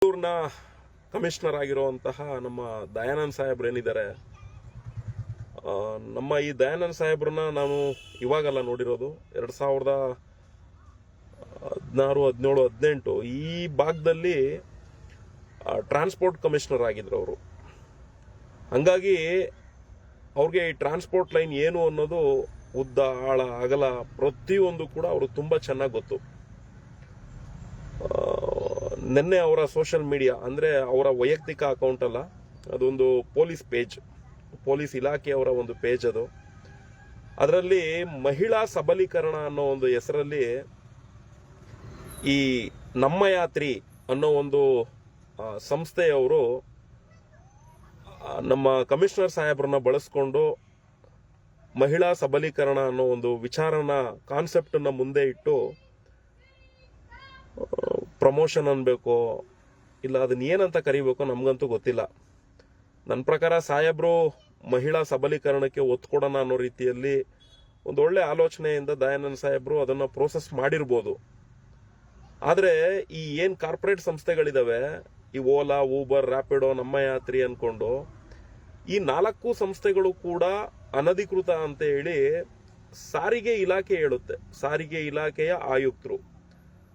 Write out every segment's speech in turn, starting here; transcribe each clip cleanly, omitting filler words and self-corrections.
ಬೆಂಗಳೂರಿನ ಕಮಿಷನರ್ ಆಗಿರುವಂತಹ ನಮ್ಮ ದಯಾನಂದ್ ಸಾಹೇಬ್ರು ಏನಿದ್ದಾರೆ, ನಮ್ಮ ಈ ದಯಾನಂದ್ ಸಾಹೇಬ್ರನ್ನ ನಾನು ಇವಾಗಲ್ಲ ನೋಡಿರೋದು. 2016, 17, 18 ಈ ಭಾಗದಲ್ಲಿ ಟ್ರಾನ್ಸ್ಪೋರ್ಟ್ ಕಮಿಷನರ್ ಆಗಿದ್ರು ಅವರು. ಹಂಗಾಗಿ ಅವ್ರಿಗೆ ಈ ಟ್ರಾನ್ಸ್ಪೋರ್ಟ್ ಲೈನ್ ಏನು ಅನ್ನೋದು ಉದ್ದ, ಆಳ, ಅಗಲ ಪ್ರತಿಯೊಂದು ಕೂಡ ಅವರು ತುಂಬಾ ಚೆನ್ನಾಗಿ ಗೊತ್ತು. ನಿನ್ನೆ ಅವರ ಸೋಷಿಯಲ್ ಮೀಡಿಯಾ, ಅಂದ್ರೆ ಅವರ ವೈಯಕ್ತಿಕ ಅಕೌಂಟ್ ಅಲ್ಲ, ಅದೊಂದು ಪೊಲೀಸ್ ಪೇಜ್, ಪೊಲೀಸ್ ಇಲಾಖೆಯವರ ಒಂದು ಪೇಜ್ ಅದು. ಅದರಲ್ಲಿ ಮಹಿಳಾ ಸಬಲೀಕರಣ ಅನ್ನೋ ಒಂದು ಹೆಸರಲ್ಲಿ ಈ ನಮ್ಮ ಯಾತ್ರಿ ಅನ್ನೋ ಒಂದು ಸಂಸ್ಥೆಯವರು ನಮ್ಮ ಕಮಿಷನರ್ ಸಾಹೇಬ್ರನ್ನ ಬಳಸ್ಕೊಂಡು ಮಹಿಳಾ ಸಬಲೀಕರಣ ಅನ್ನೋ ಒಂದು ವಿಚಾರನ, ಕಾನ್ಸೆಪ್ಟ್ ಅನ್ನ ಮುಂದೆ ಇಟ್ಟು ಪ್ರಮೋಷನ್ ಅನ್ಬೇಕೋ ಇಲ್ಲ ಅದನ್ನ ಏನಂತ ಕರಿಬೇಕೋ ನಮ್ಗಂತೂ ಗೊತ್ತಿಲ್ಲ. ನನ್ನ ಪ್ರಕಾರ ಸಾಹೇಬ್ರು ಮಹಿಳಾ ಸಬಲೀಕರಣಕ್ಕೆ ಒತ್ತು ಕೊಡೋಣ ಅನ್ನೋ ರೀತಿಯಲ್ಲಿ ಒಂದು ಒಳ್ಳೆ ಆಲೋಚನೆಯಿಂದ ದಯಾನಂದ್ ಸಾಹೇಬ್ರು ಅದನ್ನ ಪ್ರೋಸೆಸ್ ಮಾಡಿರ್ಬೋದು. ಆದ್ರೆ ಈ ಏನ್ ಕಾರ್ಪೊರೇಟ್ ಸಂಸ್ಥೆಗಳಿದಾವೆ, ಈ ಓಲಾ, ಊಬರ್, ರ್ಯಾಪಿಡೋ, ನಮ್ಮ ಯಾತ್ರಿ ಅನ್ಕೊಂಡು ಈ 4 ಸಂಸ್ಥೆಗಳು ಕೂಡ ಅನಧಿಕೃತ ಅಂತ ಹೇಳಿ ಸಾರಿಗೆ ಇಲಾಖೆ ಹೇಳುತ್ತೆ. ಸಾರಿಗೆ ಇಲಾಖೆಯ ಆಯುಕ್ತರು,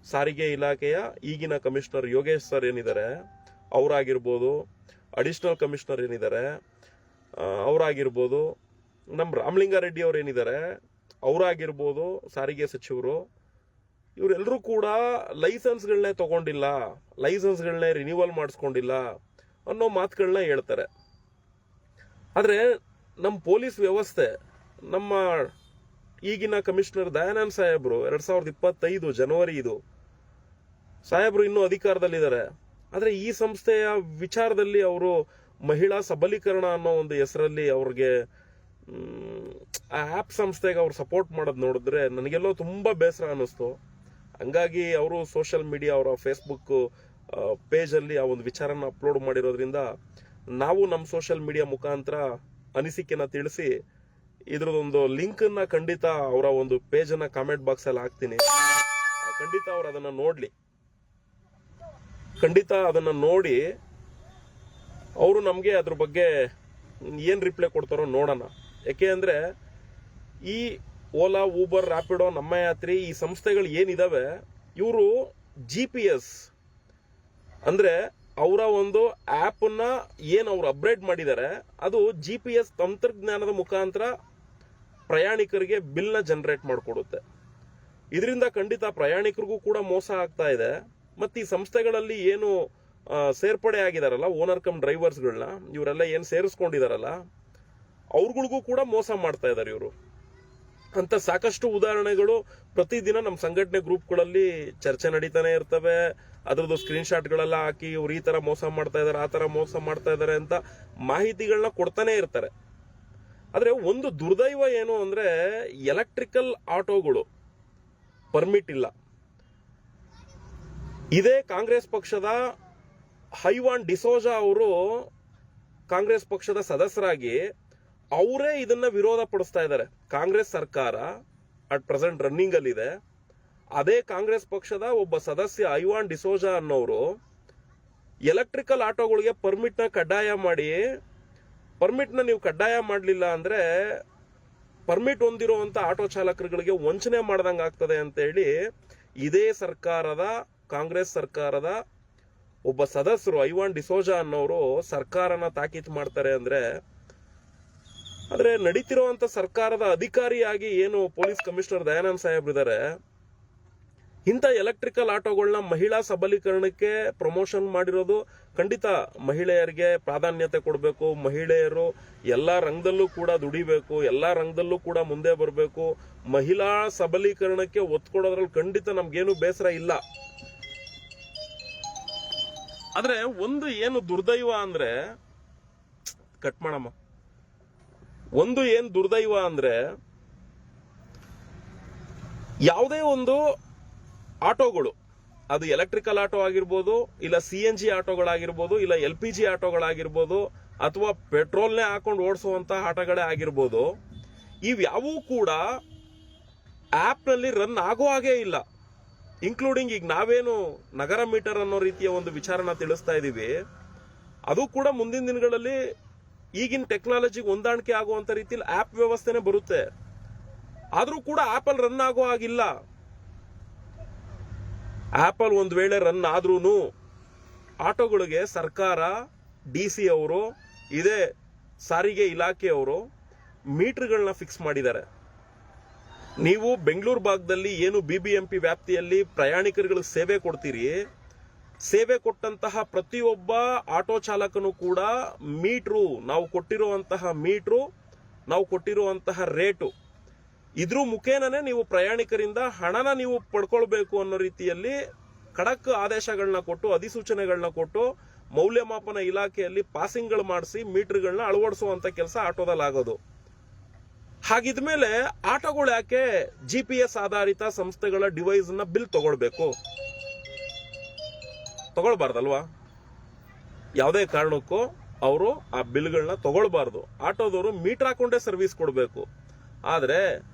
ಸಾರಿಗೆ ಇಲಾಖೆಯ ಈಗಿನ ಕಮಿಷನರ್ ಯೋಗೇಶ್ ಸರ್ ಏನಿದ್ದಾರೆ ಅವರಾಗಿರ್ಬೋದು, ಅಡಿಷನಲ್ ಕಮಿಷನರ್ ಏನಿದ್ದಾರೆ ಅವರಾಗಿರ್ಬೋದು, ನಮ್ಮ ರಾಮಲಿಂಗಾರೆಡ್ಡಿ ಅವ್ರು ಏನಿದ್ದಾರೆ ಅವರಾಗಿರ್ಬೋದು, ಸಾರಿಗೆ ಸಚಿವರು, ಇವರೆಲ್ಲರೂ ಕೂಡ ಲೈಸೆನ್ಸ್ಗಳನ್ನೇ ತಗೊಂಡಿಲ್ಲ, ಲೈಸೆನ್ಸ್ಗಳನ್ನೇ ರಿನ್ಯೂವಲ್ ಮಾಡಿಸ್ಕೊಂಡಿಲ್ಲ ಅನ್ನೋ ಮಾತುಗಳನ್ನ ಹೇಳ್ತಾರೆ. ಆದ್ರೆ ನಮ್ಮ ಪೊಲೀಸ್ ವ್ಯವಸ್ಥೆ, ನಮ್ಮ ಈಗಿನ ಕಮಿಷನರ್ ದಯಾನಂದ್ ಸಾಹೇಬ್ರು 2025 ಜನವರಿ ಇದು ಸಾಹೇಬ್ರು ಇನ್ನೂ ಅಧಿಕಾರದಲ್ಲಿದ್ದಾರೆ. ಆದ್ರೆ ಈ ಸಂಸ್ಥೆಯ ವಿಚಾರದಲ್ಲಿ ಅವರು ಮಹಿಳಾ ಸಬಲೀಕರಣ ಅನ್ನೋ ಒಂದು ಹೆಸರಲ್ಲಿ ಅವ್ರಿಗೆ ಆ ಆಪ್ ಸಂಸ್ಥೆಗೆ ಅವ್ರು ಸಪೋರ್ಟ್ ಮಾಡೋದು ನೋಡಿದ್ರೆ ನನಗೆಲ್ಲೋ ತುಂಬಾ ಬೇಸರ ಅನ್ನಿಸ್ತು. ಹಂಗಾಗಿ ಅವರು ಸೋಷಿಯಲ್ ಮೀಡಿಯಾ, ಅವರ ಫೇಸ್ಬುಕ್ ಪೇಜ್ ಅಲ್ಲಿ ಆ ಒಂದು ವಿಚಾರನ ಅಪ್ಲೋಡ್ ಮಾಡಿರೋದ್ರಿಂದ ನಾವು ನಮ್ಮ ಸೋಷಿಯಲ್ ಮೀಡಿಯಾ ಮುಖಾಂತರ ಅನಿಸಿಕೆನ ತಿಳಿಸಿ ಇದ್ರದೊಂದು ಲಿಂಕ್ ಅನ್ನ ಖಂಡಿತ ಅವರ ಒಂದು ಪೇಜ್ ಅನ್ನ ಕಾಮೆಂಟ್ ಬಾಕ್ಸ್ ಅಲ್ಲಿ ಹಾಕ್ತೀನಿ. ಖಂಡಿತ ಅವ್ರು ಅದನ್ನ ನೋಡ್ಲಿ, ಖಂಡಿತ ಅದನ್ನ ನೋಡಿ ಅವರು ನಮ್ಗೆ ಅದ್ರ ಬಗ್ಗೆ ಏನ್ ರಿಪ್ಲೈ ಕೊಡ್ತಾರೋ ನೋಡೋಣ. ಯಾಕೆ ಅಂದ್ರೆ ಈ ಓಲಾ, ಊಬರ್, ರ್ಯಾಪಿಡೋ, ನಮ್ಮ ಯಾತ್ರಿ ಈ ಸಂಸ್ಥೆಗಳು ಏನಿದಾವೆ ಇವರು GPS ಅಂದ್ರೆ ಅವರ ಒಂದು ಆಪ್ ಅನ್ನ ಏನ್ ಅವ್ರು ಅಪ್ಗ್ರೇಡ್ ಮಾಡಿದ್ದಾರೆ ಅದು GPS ತಂತ್ರಜ್ಞಾನದ ಮುಖಾಂತರ ಪ್ರಯಾಣಿಕರಿಗೆ ಬಿಲ್ ನ ಜನರೇಟ್ ಮಾಡಿಕೊಡುತ್ತೆ. ಇದರಿಂದ ಖಂಡಿತ ಪ್ರಯಾಣಿಕರಿಗೂ ಕೂಡ ಮೋಸ ಆಗ್ತಾ ಇದೆ. ಮತ್ತೆ ಈ ಸಂಸ್ಥೆಗಳಲ್ಲಿ ಏನು ಸೇರ್ಪಡೆ ಆಗಿದಾರಲ್ಲ, ಓನರ್ ಕಮ್ ಡ್ರೈವರ್ಸ್ಗಳನ್ನ, ಇವರೆಲ್ಲ ಏನ್ ಸೇರಿಸ್ಕೊಂಡಿದಾರಲ್ಲ ಅವ್ರಗಳಿಗೂ ಕೂಡ ಮೋಸ ಮಾಡ್ತಾ ಇದಾರೆ ಇವರು ಅಂತ ಸಾಕಷ್ಟು ಉದಾಹರಣೆಗಳು ಪ್ರತಿದಿನ ನಮ್ಮ ಸಂಘಟನೆ ಗ್ರೂಪ್ಗಳಲ್ಲಿ ಚರ್ಚೆ ನಡೀತಾನೆ ಇರ್ತವೆ. ಅದ್ರದ್ದು ಸ್ಕ್ರೀನ್ ಶಾಟ್ಗಳೆಲ್ಲ ಹಾಕಿ ಇವ್ರು ಈ ತರ ಮೋಸ ಮಾಡ್ತಾ ಇದಾರೆ, ಆ ತರ ಮೋಸ ಮಾಡ್ತಾ ಇದಾರೆ ಅಂತ ಮಾಹಿತಿಗಳನ್ನ ಕೊಡ್ತಾನೆ ಇರ್ತಾರೆ. ಆದ್ರೆ ಒಂದು ದುರ್ದೈವ ಏನು ಅಂದ್ರೆ ಎಲೆಕ್ಟ್ರಿಕಲ್ ಆಟೋಗಳು ಪರ್ಮಿಟ್ ಇಲ್ಲ. ಇದೇ ಕಾಂಗ್ರೆಸ್ ಪಕ್ಷದ ಹೈವಾನ್ ಡಿಸೋಜಾ ಅವರು ಕಾಂಗ್ರೆಸ್ ಪಕ್ಷದ ಸದಸ್ಯರಾಗಿ ಅವರೇ ಇದನ್ನ ವಿರೋಧ ಪಡಿಸ್ತಾ ಇದ್ದಾರೆ. ಕಾಂಗ್ರೆಸ್ ಸರ್ಕಾರ ಅಟ್ ಪ್ರೆಸೆಂಟ್ ರನ್ನಿಂಗ್ ಅಲ್ಲಿ ಇದೆ. ಅದೇ ಕಾಂಗ್ರೆಸ್ ಪಕ್ಷದ ಒಬ್ಬ ಸದಸ್ಯ ಐವಾನ್ ಡಿಸೋಜಾ ಅನ್ನೋರು ಎಲೆಕ್ಟ್ರಿಕಲ್ ಆಟೋಗಳಿಗೆ ಪರ್ಮಿಟ್ ನ ಕಡ್ಡಾಯ ಮಾಡಿ, ಪರ್ಮಿಟ್ ನ ನೀವು ಕಡ್ಡಾಯ ಮಾಡಲಿಲ್ಲ ಅಂದ್ರೆ ಪರ್ಮಿಟ್ ಹೊಂದಿರುವಂತ ಆಟೋ ಚಾಲಕರುಗಳಿಗೆ ವಂಚನೆ ಮಾಡ್ದಂಗ ಆಗ್ತದೆ ಅಂತ ಹೇಳಿ ಇದೇ ಸರ್ಕಾರದ, ಕಾಂಗ್ರೆಸ್ ಸರ್ಕಾರದ ಒಬ್ಬ ಸದಸ್ಯರು ಐವಾನ್ ಡಿಸೋಜಾ ಅನ್ನೋರು ಸರ್ಕಾರನ ತಾಕೀತು ಮಾಡ್ತಾರೆ ಅಂದ್ರೆ, ಆದ್ರೆ ನಡೀತಿರುವಂತ ಸರ್ಕಾರದ ಅಧಿಕಾರಿಯಾಗಿ ಏನು ಪೊಲೀಸ್ ಕಮಿಷನರ್ ದಯಾನಂದ್ ಸಾಹೇಬ್ರು ಇದ್ದಾರೆ, ಇಂಥ ಎಲೆಕ್ಟ್ರಿಕಲ್ ಆಟೋಗಳನ್ನ ಮಹಿಳಾ ಸಬಲೀಕರಣಕ್ಕೆ ಪ್ರಮೋಷನ್ ಮಾಡಿರೋದು ಖಂಡಿತ ಮಹಿಳೆಯರಿಗೆ ಪ್ರಾಧಾನ್ಯತೆ ಕೊಡಬೇಕು. ಮಹಿಳೆಯರು ಎಲ್ಲಾ ರಂಗದಲ್ಲೂ ಕೂಡ ದುಡಿಬೇಕು, ಎಲ್ಲಾ ರಂಗದಲ್ಲೂ ಕೂಡ ಮುಂದೆ ಬರಬೇಕು. ಮಹಿಳಾ ಸಬಲೀಕರಣಕ್ಕೆ ಒತ್ತು ಕೊಡೋದ್ರಲ್ಲಿ ಖಂಡಿತ ನಮ್ಗೇನು ಬೇಸರ ಇಲ್ಲ. ಆದ್ರೆ ಒಂದು ಏನು ದುರ್ದೈವ ಅಂದ್ರೆ, ಕಟ್ ಮಾಡಮ್ಮ, ಒಂದು ಏನ್ ದುರ್ದೈವ ಅಂದ್ರೆ ಯಾವುದೇ ಒಂದು ಆಟೋಗಳು, ಅದು ಎಲೆಕ್ಟ್ರಿಕಲ್ ಆಟೋ ಆಗಿರ್ಬೋದು, ಇಲ್ಲ CNG ಆಟೋಗಳಾಗಿರ್ಬೋದು, ಇಲ್ಲ LPG ಆಟೋಗಳಾಗಿರ್ಬೋದು, ಅಥವಾ ಪೆಟ್ರೋಲ್ನೇ ಹಾಕೊಂಡು ಓಡಿಸುವಂತ ಆಟೋಗಳೇ ಆಗಿರ್ಬೋದು, ಇವ್ಯಾವೂ ಕೂಡ ಆಪ್ ನಲ್ಲಿ ರನ್ ಆಗೋ ಹಾಗೆ ಇಲ್ಲ. ಇನ್ಕ್ಲೂಡಿಂಗ್ ಈಗ ನಾವೇನು ನಗರ ಮೀಟರ್ ಅನ್ನೋ ರೀತಿಯ ಒಂದು ವಿಚಾರನ ತಿಳಿಸ್ತಾ ಇದೀವಿ, ಅದು ಕೂಡ ಮುಂದಿನ ದಿನಗಳಲ್ಲಿ ಈಗಿನ ಟೆಕ್ನಾಲಜಿಗೆ ಹೊಂದಾಣಿಕೆ ಆಗುವಂತ ರೀತಿಯಲ್ಲಿ ಆಪ್ ವ್ಯವಸ್ಥೆನೆ ಬರುತ್ತೆ. ಆದ್ರೂ ಕೂಡ ಆಪಲ್ ರನ್ ಆಗೋ ಆಗಿಲ್ಲ. ಆಪಲ್ ಒಂದ್ ವೇಳೆ ರನ್ ಆದ್ರೂನು ಆಟೋಗಳಿಗೆ ಸರ್ಕಾರ, DC ಅವರು, ಇದೇ ಸಾರಿಗೆ ಇಲಾಖೆಯವರು ಮೀಟರ್ಗಳನ್ನ ಫಿಕ್ಸ್ ಮಾಡಿದ್ದಾರೆ. ನೀವು ಬೆಂಗಳೂರು ಭಾಗದಲ್ಲಿ ಏನು BBMP ವ್ಯಾಪ್ತಿಯಲ್ಲಿ ಪ್ರಯಾಣಿಕರುಗಳಿಗೆ ಸೇವೆ ಕೊಡ್ತೀರಿ, ಸೇವೆ ಕೊಟ್ಟಂತಹ ಪ್ರತಿಯೊಬ್ಬ ಆಟೋ ಚಾಲಕನು ಕೂಡ ನಾವು ಕೊಟ್ಟಿರುವಂತಹ ರೇಟು ಇದ್ರ ಮುಖೇನನೇ ನೀವು ಪ್ರಯಾಣಿಕರಿಂದ ಹಣನ ನೀವು ಪಡ್ಕೊಳ್ಬೇಕು ಅನ್ನೋ ರೀತಿಯಲ್ಲಿ ಖಡಕ್ ಆದೇಶಗಳನ್ನ ಕೊಟ್ಟು, ಅಧಿಸೂಚನೆಗಳನ್ನ ಕೊಟ್ಟು, ಮೌಲ್ಯಮಾಪನ ಇಲಾಖೆಯಲ್ಲಿ ಪಾಸಿಂಗ್ಗಳು ಮಾಡಿಸಿ ಮೀಟರ್ಗಳನ್ನ ಅಳವಡಿಸುವಂತ ಕೆಲಸ ಆಟೋದಲ್ಲಿ ಆಗೋದು. ಹಾಗಿದ್ಮೇಲೆ ಆಟೋಗಳು ಯಾಕೆ GPS ಆಧಾರಿತ ಸಂಸ್ಥೆಗಳ ಡಿವೈಸ್ ನ ಬಿಲ್ ತಗೊಳ್ಬೇಕು? ತಗೊಳ್ಬಾರ್ದಲ್ವಾ? ಯಾವುದೇ ಕಾರಣಕ್ಕೂ ಅವರು ಆ ಬಿಲ್ಗಳನ್ನ ತಗೊಳ್ಬಾರ್ದು. ಆಟೋದವರು ಮೀಟರ್ ಹಾಕೊಂಡೇ ಸರ್ವಿಸ್ ಕೊಡಬೇಕು. ಆದ್ರೆ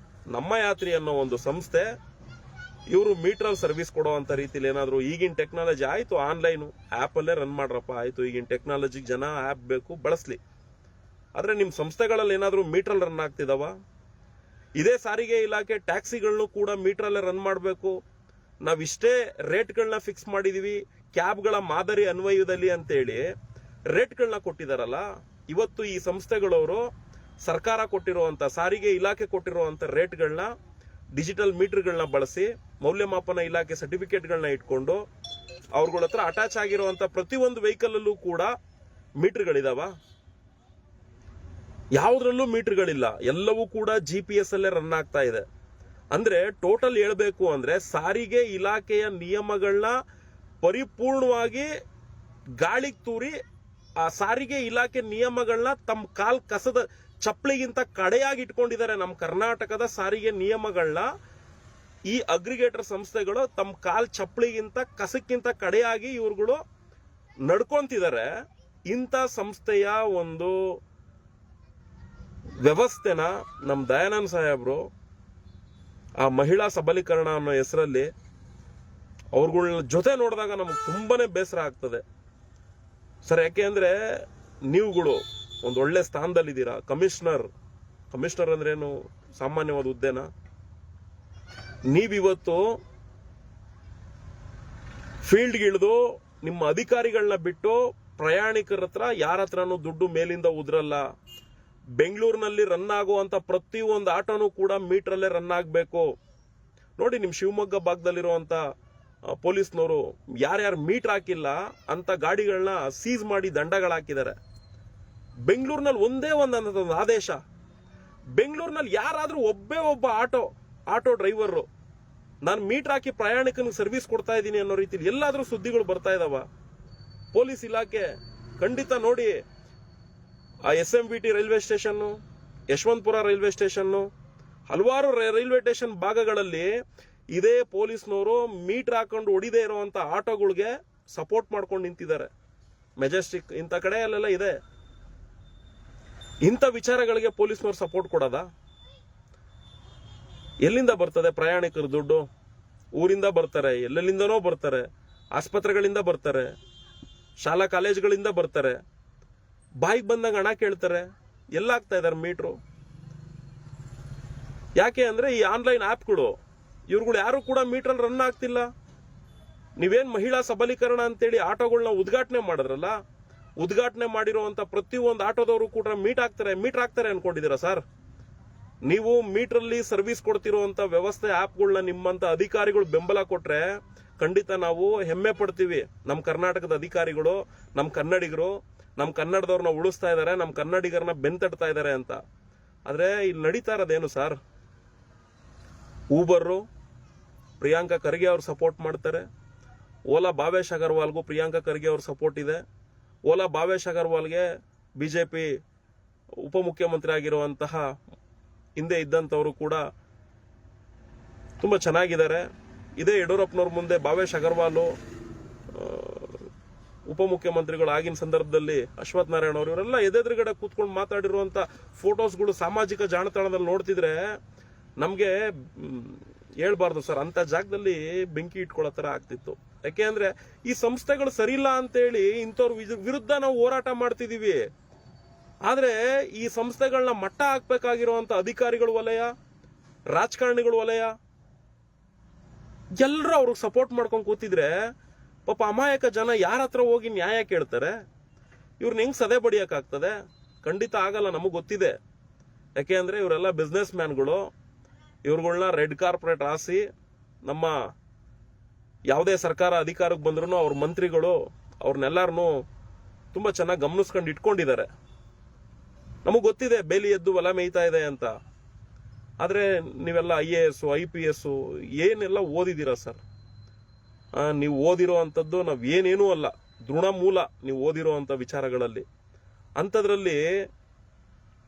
ನಮ್ಮ ಯಾತ್ರಿ ಅನ್ನೋ ಒಂದು ಸಂಸ್ಥೆ ಇವರು ಮೀಟರ್ ಸರ್ವಿಸ್ ಕೊಡುವಂತ ರೀತಿಯಲ್ಲಿ ಏನಾದ್ರು ಈಗಿನ ಟೆಕ್ನಾಲಜಿ ಆಯ್ತು, ಆನ್ಲೈನ್ ಆಪ್ ಅಲ್ಲೇ ರನ್ ಮಾಡ್ರಪ್ಪ, ಆಯ್ತು ಈಗಿನ ಟೆಕ್ನಾಲಜಿಗೆ ಜನ ಆಪ್ ಬೇಕು ಬಳಸ್ಲಿ. ಆದ್ರೆ ನಿಮ್ ಸಂಸ್ಥೆಗಳಲ್ಲಿ ಏನಾದ್ರು ಮೀಟರ್ ರನ್ ಆಗ್ತಿದಾವ? ಇದೇ ಸಾರಿಗೆ ಇಲಾಖೆ ಟ್ಯಾಕ್ಸಿಗಳನ್ನು ಕೂಡ ಮೀಟರ್ ಅಲ್ಲೇ ರನ್ ಮಾಡಬೇಕು. ನಾವಿಷ್ಟೇ ರೇಟ್ಗಳನ್ನ ಫಿಕ್ಸ್ ಮಾಡಿದೀವಿ ಕ್ಯಾಬ್ಗಳ ಮಾದರಿ ಅನ್ವಯದಲ್ಲಿ ಅಂತೇಳಿ ರೇಟ್ಗಳನ್ನ ಕೊಟ್ಟಿದಾರಲ್ಲ. ಇವತ್ತು ಈ ಸಂಸ್ಥೆಗಳವರು ಸರ್ಕಾರ ಕೊಟ್ಟಿರುವಂತ, ಸಾರಿಗೆ ಇಲಾಖೆ ಕೊಟ್ಟಿರುವಂತ ರೇಟ್ಗಳನ್ನ, ಡಿಜಿಟಲ್ ಮೀಟರ್ಗಳನ್ನ ಬಳಸಿ ಮೌಲ್ಯಮಾಪನ ಇಲಾಖೆ ಸರ್ಟಿಫಿಕೇಟ್ಗಳನ್ನ ಇಟ್ಕೊಂಡು ಅವ್ರಗಳ ಹತ್ರ ಅಟ್ಯಾಚ್ ಆಗಿರುವಂತ ಪ್ರತಿಯೊಂದು ವೆಹಿಕಲ್ ಅಲ್ಲೂ ಕೂಡ ಮೀಟರ್ಗಳಿದಾವ? ಯಾವುದ್ರಲ್ಲೂ ಮೀಟರ್ಗಳಿಲ್ಲ. ಎಲ್ಲವೂ ಕೂಡ GPS ಅಲ್ಲೇ ರನ್ ಆಗ್ತಾ ಇದೆ. ಅಂದ್ರೆ ಟೋಟಲ್ ಹೇಳ್ಬೇಕು ಅಂದ್ರೆ ಸಾರಿಗೆ ಇಲಾಖೆಯ ನಿಯಮಗಳನ್ನ ಪರಿಪೂರ್ಣವಾಗಿ ಗಾಳಿಗೆ ತೂರಿ ಆ ಸಾರಿಗೆ ಇಲಾಖೆ ನಿಯಮಗಳನ್ನ ತಮ್ಮ ಕಾಲ್ ಕಸದ ಚಪ್ಪಲಿಗಿಂತ ಕಡೆಯಾಗಿ ಇಟ್ಕೊಂಡಿದ್ದಾರೆ. ನಮ್ಮ ಕರ್ನಾಟಕದ ಸಾರಿಗೆ ನಿಯಮಗಳನ್ನ ಈ ಅಗ್ರಿಗೇಟರ್ ಸಂಸ್ಥೆಗಳು ತಮ್ಮ ಕಾಲ್ ಚಪ್ಪಲಿಗಿಂತ ಕಸಕ್ಕಿಂತ ಕಡೆಯಾಗಿ ಇವ್ರುಗಳು ನಡ್ಕೊಂತಿದ್ದಾರೆ. ಇಂಥ ಸಂಸ್ಥೆಯ ಒಂದು ವ್ಯವಸ್ಥೆನ ನಮ್ಮ ದಯಾನಂದ್ ಸಾಹೇಬ್ರು ಆ ಮಹಿಳಾ ಸಬಲೀಕರಣ ಅನ್ನೋ ಹೆಸರಲ್ಲಿ ಅವ್ರಗಳ ಜೊತೆ ನೋಡಿದಾಗ ನಮ್ಗೆ ತುಂಬಾನೇ ಬೇಸರ ಆಗ್ತದೆ ಸರ್. ಯಾಕೆ ಅಂದ್ರೆ ನೀವುಗಳು ಒಂದು ಒಳ್ಳೆ ಸ್ಥಾನದಲ್ಲಿದ್ದೀರಾ. ಕಮಿಷನರ್ ಅಂದ್ರೇನು ಸಾಮಾನ್ಯವಾದ ಹುದ್ದೆನಾ? ನೀವಿವತ್ತು ಫೀಲ್ಡ್ಗೆ ಇಳಿದು ನಿಮ್ಮ ಅಧಿಕಾರಿಗಳನ್ನ ಬಿಟ್ಟು ಪ್ರಯಾಣಿಕರ ಹತ್ರ ಯಾರ ಹತ್ರನೂ ದುಡ್ಡು ಮೇಲಿಂದ ಉದ್ರಲ್ಲ. ಬೆಂಗಳೂರಿನಲ್ಲಿ ರನ್ ಆಗುವಂತ ಪ್ರತಿಯೊಂದು ಆಟೋನು ಕೂಡ ಮೀಟರ್ ಅಲ್ಲೇ ರನ್ ಆಗಬೇಕು. ನೋಡಿ, ನಿಮ್ ಶಿವಮೊಗ್ಗ ಭಾಗದಲ್ಲಿರುವಂತ ಪೊಲೀಸ್ನವರು ಯಾರ್ಯಾರು ಮೀಟರ್ ಹಾಕಿಲ್ಲ ಅಂತ ಗಾಡಿಗಳನ್ನ ಸೀಸ್ ಮಾಡಿ ದಂಡಗಳಾಕಿದ್ದಾರೆ. ಬೆಂಗಳೂರಿನಲ್ಲಿ ಒಂದೇ ಒಂದು ಆದೇಶ, ಬೆಂಗಳೂರಿನಲ್ಲಿ ಯಾರಾದ್ರೂ ಒಬ್ಬ ಆಟೋ ಡ್ರೈವರ್ ನಾನು ಮೀಟರ್ ಹಾಕಿ ಪ್ರಯಾಣಿಕನಿಗೆ ಸರ್ವಿಸ್ ಕೊಡ್ತಾ ಇದ್ದೀನಿ ಅನ್ನೋ ರೀತಿಯಲ್ಲಿ ಎಲ್ಲಾದ್ರೂ ಸುದ್ದಿಗಳು ಬರ್ತಾ ಇದಾವ? ಪೊಲೀಸ್ ಇಲಾಖೆ ಖಂಡಿತ ನೋಡಿ, ಆ SMVT railway station, Yeshwantpur railway station, ಹಲವಾರು ರೈಲ್ವೆ ಸ್ಟೇಷನ್ ಭಾಗಗಳಲ್ಲಿ ಇದೇ ಪೊಲೀಸ್ನವರು ಮೀಟರ್ ಹಾಕೊಂಡು ಹೊಡಿದೇ ಇರುವಂತ ಆಟೋಗಳಿಗೆ ಸಪೋರ್ಟ್ ಮಾಡ್ಕೊಂಡು ನಿಂತಿದ್ದಾರೆ. ಮೆಜೆಸ್ಟಿಕ್ ಇಂಥ ಕಡೆಯಲ್ಲೆಲ್ಲ ಇದೆ. ಇಂಥ ವಿಚಾರಗಳಿಗೆ ಪೊಲೀಸ್ನವರು ಸಪೋರ್ಟ್ ಕೊಡೋದ? ಎಲ್ಲಿಂದ ಬರ್ತದೆ ಪ್ರಯಾಣಿಕರ ದುಡ್ಡು? ಊರಿಂದ ಬರ್ತಾರೆ, ಎಲ್ಲೆಲ್ಲಿಂದನೋ ಬರ್ತಾರೆ, ಆಸ್ಪತ್ರೆಗಳಿಂದ ಬರ್ತಾರೆ, ಶಾಲಾ ಕಾಲೇಜುಗಳಿಂದ ಬರ್ತಾರೆ. ಬಾಯಿಗೆ ಬಂದಾಗ ಹಣ ಕೇಳ್ತಾರೆ. ಎಲ್ಲ ಆಗ್ತಾ ಇದಾರೆ ಮೀಟ್ರು? ಯಾಕೆ ಅಂದ್ರೆ ಈ ಆನ್ಲೈನ್ ಆಪ್ಗಳು ಇವ್ರುಗಳು ಯಾರು ಕೂಡ ಮೀಟರ್ ರನ್ ಆಗ್ತಿಲ್ಲ. ನೀವೇನ್ ಮಹಿಳಾ ಸಬಲೀಕರಣ ಅಂತೇಳಿ ಆಟೋಗಳನ್ನ ಉದ್ಘಾಟನೆ ಮಾಡಿದ್ರಲ್ಲ, ಉದ್ಘಾಟನೆ ಮಾಡಿರುವಂತ ಪ್ರತಿಯೊಂದು ಆಟೋದವರು ಕೂಡ ಮೀಟರ್ ಹಾಕ್ತಾರೆ ಅನ್ಕೊಂಡಿದ್ದೀರಾ ಸರ್? ನೀವು ಮೀಟರ್ ಅಲ್ಲಿ ಸರ್ವಿಸ್ ಕೊಡ್ತಿರುವಂತ ವ್ಯವಸ್ಥೆ ಆಪ್ಗಳನ್ನ ನಿಮ್ಮಂತ ಅಧಿಕಾರಿಗಳು ಬೆಂಬಲ ಕೊಟ್ರೆ ಖಂಡಿತ ನಾವು ಹೆಮ್ಮೆ ಪಡ್ತೀವಿ. ನಮ್ಮ ಕರ್ನಾಟಕದ ಅಧಿಕಾರಿಗಳು, ನಮ್ಮ ಕನ್ನಡಿಗರು, ನಮ್ಮ ಕನ್ನಡದವ್ರನ್ನ ಉಳಿಸ್ತಾ ಇದಾರೆ, ನಮ್ಮ ಕನ್ನಡಿಗರನ್ನ ಬೆಂತಡ್ತಾ ಇದಾರೆ ಅಂತ. ಆದ್ರೆ ಇಲ್ಲಿ ನಡೀತಾ ಇರೋದೇನು ಸರ್? ಊಬರ್ ಪ್ರಿಯಾಂಕಾ ಖರ್ಗೆ ಅವ್ರು ಸಪೋರ್ಟ್ ಮಾಡ್ತಾರೆ. ಓಲಾ ಭಾವೇಶ್ ಅಗರ್ವಾಲ್ಗೂ ಪ್ರಿಯಾಂಕಾ ಖರ್ಗೆ ಅವ್ರ ಸಪೋರ್ಟ್ ಇದೆ. ಓಲಾ ಭಾವೇಶ್ ಅಗರ್ವಾಲ್ಗೆ ಬಿಜೆಪಿ ಉಪಮುಖ್ಯಮಂತ್ರಿ ಆಗಿರುವಂತಹ ಹಿಂದೆ ಇದ್ದಂಥವರು ಕೂಡ ತುಂಬಾ ಚೆನ್ನಾಗಿದ್ದಾರೆ. ಇದೇ ಯಡಿಯೂರಪ್ಪನವ್ರ ಮುಂದೆ ಭಾವೇಶ್ ಅಗರ್ವಾಲ್ ಉಪಮುಖ್ಯಮಂತ್ರಿಗಳು ಆಗಿನ ಸಂದರ್ಭದಲ್ಲಿ ಅಶ್ವಥ್ ನಾರಾಯಣ ಅವರು ಇವರೆಲ್ಲ ಎದೆದುರುಗಡೆ ಕೂತ್ಕೊಂಡು ಮಾತಾಡಿರುವಂತ ಫೋಟೋಸ್ಗಳು ಸಾಮಾಜಿಕ ಜಾಲತಾಣದಲ್ಲಿ ನೋಡ್ತಿದ್ರೆ ನಮ್ಗೆ ಹೇಳ್ಬಾರ್ದು ಸರ್, ಅಂತ ಜಾಗದಲ್ಲಿ ಬೆಂಕಿ ಇಟ್ಕೊಳ್ಳೋ ತರ ಆಗ್ತಿತ್ತು. ಯಾಕೆ ಅಂದ್ರೆ ಈ ಸಂಸ್ಥೆಗಳು ಸರಿಯಿಲ್ಲ ಅಂತೇಳಿ ಇಂಥವ್ರ ವಿರುದ್ಧ ನಾವು ಹೋರಾಟ ಮಾಡ್ತಿದೀವಿ. ಆದ್ರೆ ಈ ಸಂಸ್ಥೆಗಳನ್ನ ಮಟ್ಟ ಹಾಕ್ಬೇಕಾಗಿರುವಂತ ಅಧಿಕಾರಿಗಳು ವಲಯ, ರಾಜಕಾರಣಿಗಳು ವಲಯ ಎಲ್ಲರೂ ಅವ್ರಿಗೆ ಸಪೋರ್ಟ್ ಮಾಡ್ಕೊಂಡು ಕೂತಿದ್ರೆ ಪಾಪ ಅಮಾಯಕ ಜನ ಯಾರ ಹತ್ರ ಹೋಗಿ ನ್ಯಾಯ ಕೇಳ್ತಾರೆ? ಇವ್ರನ್ನ ಹೆಂಗ್ ಸದೆ ಬಡಿಯಕ್ಕಾಗ್ತದೆ? ಖಂಡಿತ ಆಗಲ್ಲ, ನಮಗ್ ಗೊತ್ತಿದೆ. ಯಾಕೆ ಅಂದ್ರೆ ಇವರೆಲ್ಲ ಬಿಸ್ನೆಸ್ ಮ್ಯಾನ್ಗಳು. ಇವ್ರುಗಳನ್ನ ರೆಡ್ ಕಾರ್ಪೊರೇಟ್ ರಾಸಿ ನಮ್ಮ ಯಾವುದೇ ಸರ್ಕಾರ ಅಧಿಕಾರಕ್ಕೆ ಬಂದ್ರು ಅವ್ರ ಮಂತ್ರಿಗಳು ಅವ್ರನ್ನೆಲ್ಲಾರನು ತುಂಬಾ ಚೆನ್ನಾಗಿ ಗಮನಿಸ್ಕೊಂಡು ಇಟ್ಕೊಂಡಿದ್ದಾರೆ. ನಮಗ್ ಗೊತ್ತಿದೆ ಬೇಲಿ ಎದ್ದು ಹೊಲ ಮೇಯ್ತಾ ಇದೆ ಅಂತ. ಆದ್ರೆ ನೀವೆಲ್ಲ IAS IPS ಏನೆಲ್ಲ ಓದಿದ್ದೀರಾ ಸರ್? ನೀವು ಓದಿರೋ ಅಂಥದ್ದು ನಾವ್ ಏನೇನೂ ಅಲ್ಲ, ದೃಢಮೂಲ ನೀವು ಓದಿರೋ ಅಂತ ವಿಚಾರಗಳಲ್ಲಿ. ಅಂಥದ್ರಲ್ಲಿ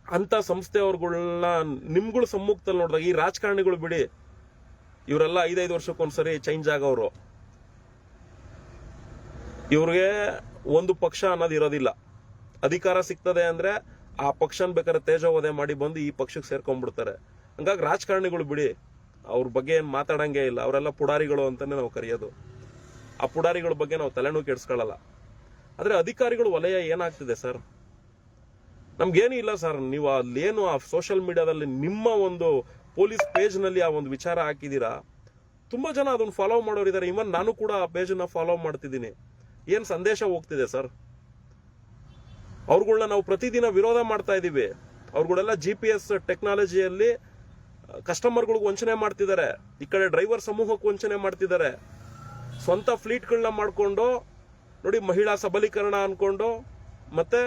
ಅಂತ ಸಂಸ್ಥೆಯವ್ರುಗಳನ್ನ ನಿಮ್ಗಳ ಸಮ್ಮುಖದಲ್ಲಿ ನೋಡಿದಾಗ ಈ ರಾಜಕಾರಣಿಗಳು ಬಿಡಿ, ಇವರೆಲ್ಲ 5-5 ವರ್ಷಕ್ಕೊಂದ್ಸರಿ ಚೇಂಜ್ ಆಗೋರು. ಇವ್ರಿಗೆ ಒಂದು ಪಕ್ಷ ಅನ್ನೋದು ಇರೋದಿಲ್ಲ. ಅಧಿಕಾರ ಸಿಗ್ತದೆ ಅಂದ್ರೆ ಆ ಪಕ್ಷನ ಬೇಕಾದ್ರೆ ತೇಜೋವಧೆ ಮಾಡಿ ಬಂದು ಈ ಪಕ್ಷಕ್ಕೆ ಸೇರ್ಕೊಂಡ್ಬಿಡ್ತಾರೆ. ಹಂಗಾಗಿ ರಾಜಕಾರಣಿಗಳು ಬಿಡಿ, ಅವ್ರ ಬಗ್ಗೆ ಏನ್ ಮಾತಾಡಂಗೆ ಇಲ್ಲ. ಅವರೆಲ್ಲ ಪುಡಾರಿಗಳು ಅಂತಾನೆ ನಾವು ಕರೆಯೋದು. ಆ ಪುಡಾರಿಗಳ ಬಗ್ಗೆ ನಾವು ತಲೆನೂ ಕೆಡ್ಸ್ಕೊಳ್ಳಲ್ಲ. ಆದ್ರೆ ಅಧಿಕಾರಿಗಳು ವಲಯ ಏನಾಗ್ತಿದೆ ಸರ್? ನಮ್ಗೇನು ಇಲ್ಲ ಸರ್. ನೀವು ಅಲ್ಲೇನು ಆ ಸೋಷಿಯಲ್ ಮೀಡಿಯಾದಲ್ಲಿ ನಿಮ್ಮ ಒಂದು ಪೊಲೀಸ್ ಪೇಜ್ ನಲ್ಲಿ ಆ ಒಂದು ವಿಚಾರ ಹಾಕಿದೀರಾ, ತುಂಬಾ ಜನ ಅದನ್ನ ಫಾಲೋ ಮಾಡೋರಿದ್ದಾರೆ. ಇವನ್ ನಾನು ಕೂಡ ಆ ಪೇಜ್ ನ ಫಾಲೋ ಮಾಡ್ತಿದ್ದೀನಿ. ಏನ್ ಸಂದೇಶ ಹೋಗ್ತಿದೆ ಸರ್? ಅವ್ರುಗಳನ್ನ ನಾವು ಪ್ರತಿದಿನ ವಿರೋಧ ಮಾಡ್ತಾ ಇದೀವಿ. ಅವ್ರುಗಳೆಲ್ಲ GPS ಟೆಕ್ನಾಲಜಿಯಲ್ಲಿ ಕಸ್ಟಮರ್ಗಳಿಗೆ ವಂಚನೆ ಮಾಡ್ತಿದ್ದಾರೆ. ಈ ಕಡೆ ಡ್ರೈವರ್ ಸಮೂಹಕ್ಕೆ ವಂಚನೆ ಮಾಡ್ತಿದ್ದಾರೆ. ಸ್ವಂತ ಫ್ಲೀಟ್ಗಳನ್ನ ಮಾಡ್ಕೊಂಡು ನೋಡಿ, ಮಹಿಳಾ ಸಬಲೀಕರಣ ಅನ್ಕೊಂಡು, ಮತ್ತೆ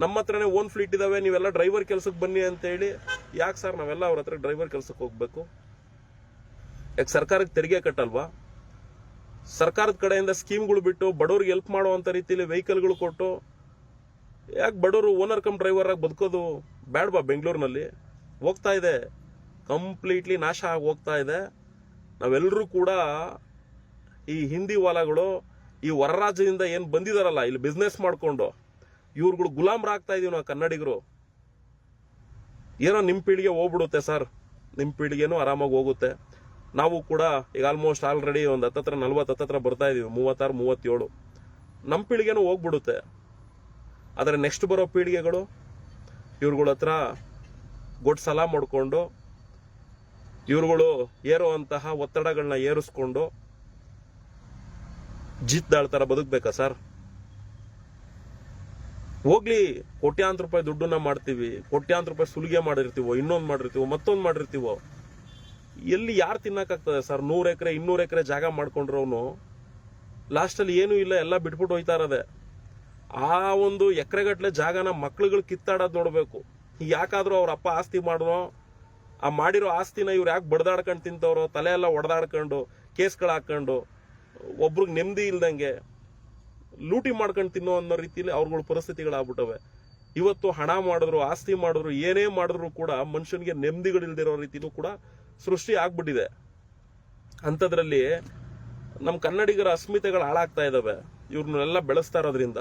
ನಮ್ಮ ಹತ್ರನೇ ಓನ್ ಫ್ಲೀಟ್ ಇದಾವೆ, ನೀವೆಲ್ಲ ಡ್ರೈವರ್ ಕೆಲ್ಸಕ್ಕೆ ಬನ್ನಿ ಅಂತ ಹೇಳಿ. ಯಾಕೆ ಸರ್ ನಾವೆಲ್ಲ ಅವ್ರ ಹತ್ರ ಡ್ರೈವರ್ ಕೆಲ್ಸಕ್ಕೆ ಹೋಗ್ಬೇಕು? ಯಾಕೆ ಸರ್ಕಾರಕ್ಕೆ ತೆರಿಗೆ ಕಟ್ಟಲ್ವಾ? ಸರ್ಕಾರದ ಕಡೆಯಿಂದ ಸ್ಕೀಮ್ಗಳು ಬಿಟ್ಟು ಬಡವ್ರಿಗೆ ಹೆಲ್ಪ್ ಮಾಡುವಂತ ರೀತಿಯಲ್ಲಿ ವೆಹಿಕಲ್ಗಳು ಕೊಟ್ಟು ಯಾಕೆ ಬಡವರು ಓನರ್ ಕಮ್ ಡ್ರೈವರ್ ಆಗಿ ಬದುಕೋದು ಬೇಡವಾ? ಬೆಂಗಳೂರಿನಲ್ಲಿ ಹೋಗ್ತಾ ಇದೆ, ಕಂಪ್ಲೀಟ್ಲಿ ನಾಶ ಆಗಿ ಹೋಗ್ತಾ ಇದೆ. ನಾವೆಲ್ಲರೂ ಕೂಡ ಈ ಹಿಂದಿ ವಾಲಾಗಳು, ಈ ಹೊರ ರಾಜ್ಯದಿಂದ ಏನ್ ಬಂದಿದಾರಲ್ಲ ಇಲ್ಲಿ ಬಿಸ್ನೆಸ್ ಮಾಡ್ಕೊಂಡು, ಇವ್ರುಗಳು ಗುಲಾಮ್ರಾಗ್ತಾ ಇದೀವಿ ನಾವು ಕನ್ನಡಿಗರು. ಏನೋ ನಿಮ್ ಪೀಳಿಗೆ ಹೋಗ್ಬಿಡುತ್ತೆ ಸರ್, ನಿಮ್ ಪೀಳಿಗೆನೂ ಆರಾಮಾಗಿ ಹೋಗುತ್ತೆ. ನಾವು ಕೂಡ ಈಗ ಆಲ್ಮೋಸ್ಟ್ ಆಲ್ರೆಡಿ ಒಂದು 40 ಬರ್ತಾ ಇದೀವಿ, 36 37. ನಮ್ಮ ಪೀಳಿಗೆನೂ ಹೋಗ್ಬಿಡುತ್ತೆ. ಆದರೆ ನೆಕ್ಸ್ಟ್ ಬರೋ ಪೀಳಿಗೆಗಳು ಇವ್ರುಗಳ ಹತ್ರ ಗೊಡ್ ಸಲ ಮಾಡ್ಕೊಂಡು, ಇವ್ರುಗಳು ಏರುವಂತಹ ಒತ್ತಡಗಳನ್ನ ಏರಿಸ್ಕೊಂಡು ಜಿದ್ದಾಳ್ ತರ ಬದುಕ್ಬೇಕಾ ಸರ್? ಹೋಗ್ಲಿ, ಕೋಟ್ಯಾಂತರ ರೂಪಾಯಿ ದುಡ್ಡನ್ನ ಮಾಡ್ತೀವಿ, ಕೋಟ್ಯಾಂತರ ರೂಪಾಯಿ ಸುಲಿಗೆ ಮಾಡಿರ್ತೀವೋ, ಇನ್ನೊಂದು ಮಾಡಿರ್ತೀವೋ, ಮತ್ತೊಂದು ಮಾಡಿರ್ತೀವೋ. ಎಲ್ಲಿ ಯಾರು ತಿನ್ನಕ್ಕಾಗ್ತದೆ ಸರ್? 100 ಎಕರೆ 200 ಎಕರೆ ಜಾಗ ಮಾಡ್ಕೊಂಡ್ರವನು ಲಾಸ್ಟಲ್ಲಿ ಏನೂ ಇಲ್ಲ, ಎಲ್ಲ ಬಿಟ್ಬಿಟ್ಟು ಹೋಯ್ತಾ ಇರೋದೆ. ಆ ಒಂದು ಎಕರೆಗಟ್ಲೆ ಜಾಗನ ಮಕ್ಳುಗಳು ಕಿತ್ತಾಡೋದು ನೋಡ್ಬೇಕು. ಯಾಕಾದ್ರೂ ಅವ್ರ ಅಪ್ಪ ಆಸ್ತಿ ಮಾಡಿದ್ರೋ, ಆ ಮಾಡಿರೋ ಆಸ್ತಿನ ಇವ್ರು ಯಾಕೆ ಬಡ್ದಾಡ್ಕೊಂಡು ತಿಂತವ್ರೋ, ತಲೆ ಎಲ್ಲ ಒಡೆದಾಡ್ಕೊಂಡು ಕೇಸ್ಗಳು ಹಾಕೊಂಡು ಒಬ್ರಿಗೆ ನೆಮ್ಮದಿ ಇಲ್ದಂಗೆ ಲೂಟಿ ಮಾಡ್ಕೊಂಡು ತಿನ್ನೋ ಅನ್ನೋ ರೀತಿಯಲ್ಲಿ ಅವ್ರಗಳ ಪರಿಸ್ಥಿತಿಗಳಾಗ್ಬಿಟ್ಟವೆ. ಇವತ್ತು ಹಣ ಮಾಡಿದ್ರು, ಆಸ್ತಿ ಮಾಡಿದ್ರು, ಏನೇ ಮಾಡಿದ್ರು ಕೂಡ ಮನುಷ್ಯನಿಗೆ ನೆಮ್ಮದಿಗಳಿಲ್ದಿರೋ ರೀತಿಲೂ ಕೂಡ ಸೃಷ್ಟಿ ಆಗ್ಬಿಟ್ಟಿದೆ. ಅಂಥದ್ರಲ್ಲಿ ನಮ್ಮ ಕನ್ನಡಿಗರ ಅಸ್ಮಿತೆಗಳು ಹಾಳಾಗ್ತಾ ಇದಾವೆ ಇವ್ರನ್ನೆಲ್ಲ ಬೆಳೆಸ್ತಾ ಇರೋದ್ರಿಂದ.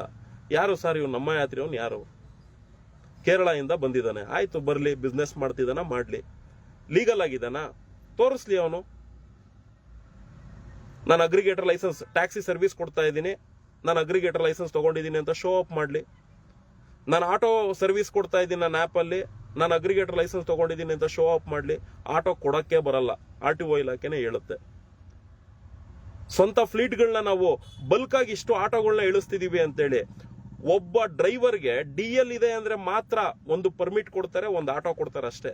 ಯಾರು ಸರ್ ಇವ್ನು? ನಮ್ಮ ಯಾತ್ರಿ ಅವ್ನು ಯಾರು? ಕೇರಳ ಇಂದ ಬಂದಿದ್ದಾನೆ, ಆಯ್ತು ಬರ್ಲಿ, ಬಿಸ್ನೆಸ್ ಮಾಡ್ತಿದ್ದಾನ, ಮಾಡ್ಲಿ. ಲೀಗಲ್ ಆಗಿದ್ದಾನ? ತೋರಿಸ್ಲಿ ಅವನು. ನಾನು ಅಗ್ರಿಗೇಟರ್ ಲೈಸೆನ್ಸ್, ಟ್ಯಾಕ್ಸಿ ಸರ್ವಿಸ್ ಕೊಡ್ತಾ ಇದ್ದೀನಿ, ನಾನು ಅಗ್ರಿಗೇಟರ್ ಲೈಸೆನ್ಸ್ ತಗೊಂಡಿದ್ದೀನಿ ಅಂತ ಶೋ ಅಪ್ ಮಾಡ್ಲಿ. ನಾನು ಆಟೋ ಸರ್ವಿಸ್ ಕೊಡ್ತಾ ಇದ್ದೀನಿ ನನ್ನ ಆ್ಯಪಲ್ಲಿ, ನಾನು ಅಗ್ರಿಗೇಟರ್ ಲೈಸೆನ್ಸ್ ತಗೊಂಡಿದ್ದೀನಿ ಅಂತ ಶೋ ಅಪ್ ಮಾಡ್ಲಿ. ಆಟೋ ಕೊಡಕ್ಕೆ ಬರಲ್ಲ, RTO ಇಲಾಖೆನೇ ಹೇಳುತ್ತೆ. ಸ್ವಂತ ಫ್ಲೀಟ್ಗಳನ್ನ ನಾವು ಬಲ್ಕ್ ಆಗಿ ಇಷ್ಟು ಆಟೋಗಳನ್ನ ಇಳಿಸ್ತಿದೀವಿ ಅಂತೇಳಿ ಒಬ್ಬ ಡ್ರೈವರ್ಗೆ DL ಇದೆ ಅಂದ್ರೆ ಮಾತ್ರ ಒಂದು ಪರ್ಮಿಟ್ ಕೊಡ್ತಾರೆ, ಒಂದು ಆಟೋ ಕೊಡ್ತಾರೆ ಅಷ್ಟೇ.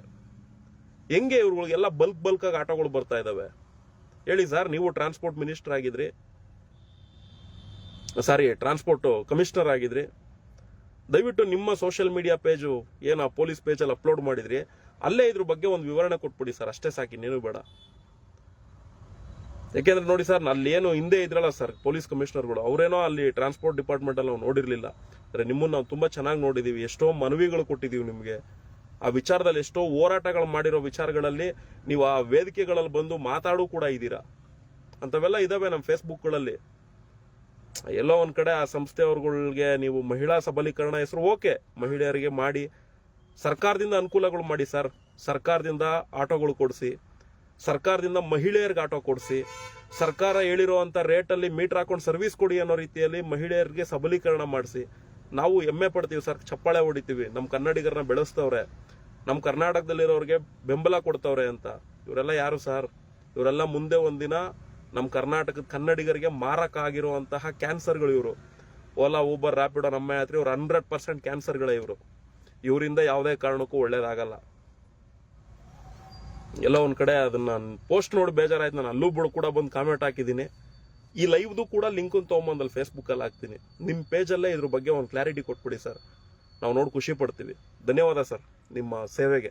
ಹೆಂಗೆ ಇವ್ರಿಗೆಲ್ಲ ಬಲ್ಕ್ ಆಗಿ ಆಟೋಗಳು ಬರ್ತಾ ಇದಾವೆ ಹೇಳಿ ಸರ್? ನೀವು ಟ್ರಾನ್ಸ್ಪೋರ್ಟ್ ಮಿನಿಸ್ಟರ್ ಆಗಿದ್ರಿ, ಟ್ರಾನ್ಸ್ಪೋರ್ಟ್ ಕಮಿಷನರ್ ಆಗಿದ್ರಿ. ದಯವಿಟ್ಟು ನಿಮ್ಮ ಸೋಷಿಯಲ್ ಮೀಡಿಯಾ ಪೇಜು ಏನ ಪೊಲೀಸ್ ಪೇಜಲ್ಲಿ ಅಪ್ಲೋಡ್ ಮಾಡಿದ್ರಿ, ಅಲ್ಲೇ ಇದ್ರ ಬಗ್ಗೆ ಒಂದು ವಿವರಣೆ ಕೊಟ್ಬಿಡಿ ಸರ್, ಅಷ್ಟೇ ಸಾಕಿ, ನೀನು ಬೇಡ. ಯಾಕೆಂದ್ರೆ ನೋಡಿ ಸರ್, ಅಲ್ಲಿ ಏನು ಹಿಂದೆ ಇದ್ರಲ್ಲ ಸರ್ ಪೊಲೀಸ್ ಕಮಿಷನರ್ಗಳು, ಅವರೇನೋ ಅಲ್ಲಿ ಟ್ರಾನ್ಸ್ಪೋರ್ಟ್ ಡಿಪಾರ್ಟ್ಮೆಂಟ್ ಅಲ್ಲಿ ನಾವು ನೋಡಿರ್ಲಿಲ್ಲ. ಅಂದ್ರೆ ನಿಮ್ಮನ್ನ ನಾವು ತುಂಬಾ ಚೆನ್ನಾಗಿ ನೋಡಿದೀವಿ, ಎಷ್ಟೋ ಮನವಿಗಳು ಕೊಟ್ಟಿದೀವಿ ನಿಮ್ಗೆ. ಆ ವಿಚಾರದಲ್ಲಿ ಎಷ್ಟೋ ಹೋರಾಟಗಳು ಮಾಡಿರೋ ವಿಚಾರಗಳಲ್ಲಿ ನೀವು ಆ ವೇದಿಕೆಗಳಲ್ಲಿ ಬಂದು ಮಾತಾಡೂ ಕೂಡ ಇದ್ದೀರಾ. ಅಂತವೆಲ್ಲ ಇದಾವೆ ನಮ್ಮ ಫೇಸ್ಬುಕ್ಗಳಲ್ಲಿ. ಎಲ್ಲೋ ಒಂದ್ ಕಡೆ ಆ ಸಂಸ್ಥೆಯವ್ರಗಳಿಗೆ ನೀವು ಮಹಿಳಾ ಸಬಲೀಕರಣ ಹೆಸರು ಓಕೆ, ಮಹಿಳೆಯರಿಗೆ ಮಾಡಿ, ಸರ್ಕಾರದಿಂದ ಅನುಕೂಲಗಳು ಮಾಡಿ ಸರ್. ಸರ್ಕಾರದಿಂದ ಆಟೋಗಳು ಕೊಡಿಸಿ, ಸರ್ಕಾರದಿಂದ ಮಹಿಳೆಯರಿಗೆ ಆಟೋ ಕೊಡಿಸಿ, ಸರ್ಕಾರ ಹೇಳಿರುವಂಥ ರೇಟಲ್ಲಿ ಮೀಟರ್ ಹಾಕೊಂಡು ಸರ್ವಿಸ್ ಕೊಡಿ ಅನ್ನೋ ರೀತಿಯಲ್ಲಿ ಮಹಿಳೆಯರಿಗೆ ಸಬಲೀಕರಣ ಮಾಡಿಸಿ ನಾವು ಹೆಮ್ಮೆ ಪಡ್ತೀವಿ ಸರ್, ಚಪ್ಪಾಳೆ ಹೊಡಿತೀವಿ. ನಮ್ಮ ಕನ್ನಡಿಗರನ್ನ ಬೆಳೆಸ್ತವ್ರೆ, ನಮ್ಮ ಕರ್ನಾಟಕದಲ್ಲಿರೋರಿಗೆ ಬೆಂಬಲ ಕೊಡ್ತವ್ರೆ ಅಂತ. ಇವರೆಲ್ಲ ಯಾರು ಸರ್? ಇವರೆಲ್ಲ ಮುಂದೆ ಒಂದಿನ ನಮ್ಮ ಕರ್ನಾಟಕದ ಕನ್ನಡಿಗರಿಗೆ ಮಾರಕ ಆಗಿರುವಂತಹ ಕ್ಯಾನ್ಸರ್ಗಳು ಇವರು. ಓಲಾ, ಊಬರ್, ರ್ಯಾಪಿಡೋ, ನಮ್ಮ ಯಾತ್ರಿ ಇವ್ರು 100% ಕ್ಯಾನ್ಸರ್ಗಳೇ ಇವರು. ಇವರಿಂದ ಯಾವುದೇ ಕಾರಣಕ್ಕೂ ಒಳ್ಳೇದಾಗಲ್ಲ. ಎಲ್ಲ ಒಂದ್ ಕಡೆ ಅದನ್ನ ಪೋಸ್ಟ್ ನೋಡಿ ಬೇಜಾರಾಯ್ತು, ನಾನು ಅಲ್ಲೂ ಕೂಡ ಬಂದು ಕಾಮೆಂಟ್ ಹಾಕಿದ್ದೀನಿ. ಈ ಲೈವ್ದು ಕೂಡ ಲಿಂಕ್ ತೊಗೊಂಬಂದಲ್ಲಿ ಫೇಸ್ಬುಕ್ಕಲ್ಲಿ ಹಾಕ್ತೀನಿ. ನಿಮ್ಮ ಪೇಜಲ್ಲೇ ಇದ್ರ ಬಗ್ಗೆ ಒಂದು ಕ್ಲಾರಿಟಿ ಕೊಟ್ಬಿಡಿ ಸರ್, ನಾವು ನೋಡಿ ಖುಷಿ ಪಡ್ತೀವಿ. ಧನ್ಯವಾದ ಸರ್ ನಿಮ್ಮ ಸೇವೆಗೆ.